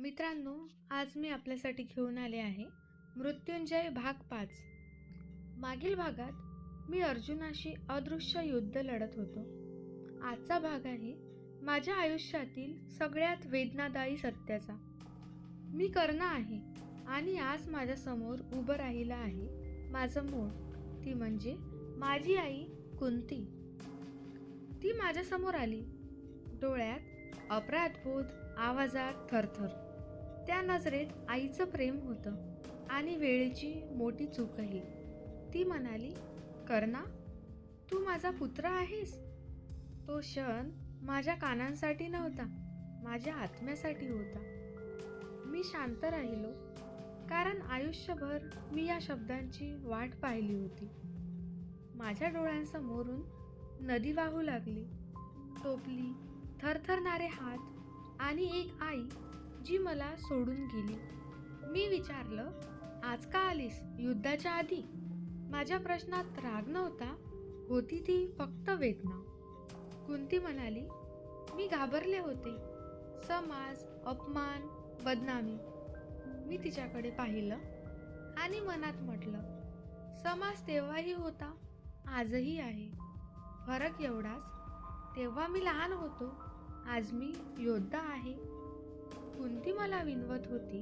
मित्रांनो, आज मी आपल्यासाठी घेऊन आले आहे मृत्युंजय भाग 5। मागील भागात मी अर्जुनाशी अदृश्य युद्ध लढत होतो। आजचा भाग आहे माझ्या आयुष्यातील सगळ्यात वेदनादायी सत्याचा। मी कर्ण आहे आणि आज माझ्या समोर उभं राहिलं आहे माझं मूळ, ती म्हणजे माझी आई कुंती। ती माझ्या समोर आली, डोळ्यात अपराधबोध, आवाजात थरथर। त्या नजरेत आईचं प्रेम होतं आणि वेळेची मोठी चूकही। ती म्हणाली, कर्णा, तू माझा पुत्र आहेस। तो क्षण माझ्या कानांसाठी नव्हता, माझ्या आत्म्यासाठी होता। मी शांत राहिलो, कारण आयुष्यभर मी या शब्दांची वाट पाहिली होती। माझ्या डोळ्यांसमोरून नदी वाहू लागली, टोपली, थरथरणारे हात आणि एक आई जी मला सोडून गेली। मी विचारलं, आज का आलीस, युद्धाच्या आधी? माझ्या प्रश्नात राग नव्हता, होती ती फक्त वेदना। कुंती म्हणाली, मी घाबरले होते, समाज, अपमान, बदनामी। मी तिच्याकडे पाहिलं आणि मनात म्हटलं, समाज तेव्हाही होता, आजही आहे। फरक एवढाच, तेव्हा मी लहान होतो, आज मी योद्धा आहे। कुंती मला विनवत होती,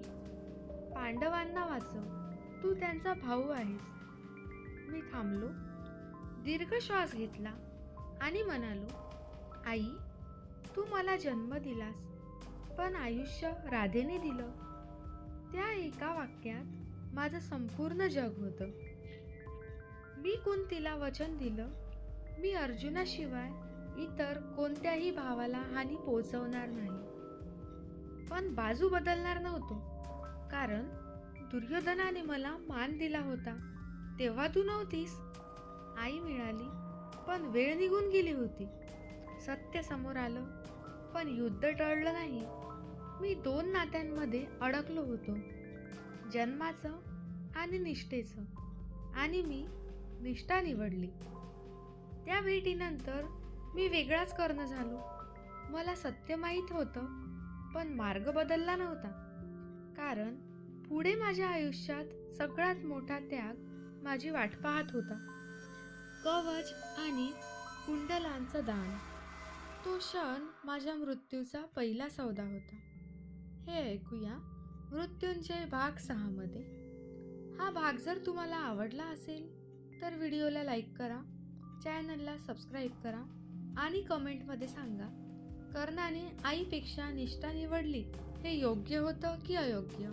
पांडवांना वाचव, तू त्यांचा भाऊ आहेस। मी थांबलो, दीर्घ श्वास घेतला आणि म्हणालो, आई, तू मला जन्म दिलास, पण आयुष्य राधेने दिलं। त्या एका वाक्यात माझं संपूर्ण जग होतं। मी कुंतीला वचन दिलं, मी अर्जुनाशिवाय इतर कोणत्याही भावाला हानी पोहोचवणार नाही। पण बाजू बदलणार नव्हतो, कारण दुर्योधनाने मला मान दिला होता, तेव्हा तू नव्हतीस। आई मिळाली, पण वेळ निघून गेली होती। सत्य समोर आलं, पण युद्ध टळलं नाही। मी दोन नात्यांमध्ये अडकलो होतो, जन्माचं आणि निष्ठेचं, आणि मी निष्ठा निवडली। त्या भेटीनंतर मी वेगळाच कर्ण झालो। मला सत्य माहीत होतं, पण मार्ग बदलला नव्हता, कारण पुढे माझ्या आयुष्यात सगळ्यात मोठा त्याग माझी वाट पाहत होता। कवच आणि कुंडलांचं दान, तो क्षण माझ्या मृत्यूचा पहिला सौदा होता। हे ऐकूया मृत्युंजय भाग 6 मध्ये। हा भाग जर तुम्हाला आवडला असेल तर व्हिडिओला लाईक करा, चॅनलला सबस्क्राईब करा आणि कमेंटमध्ये सांगा, कर्णाने आईपेक्षा निष्ठा निवडली, हे योग्य होतं की अयोग्य?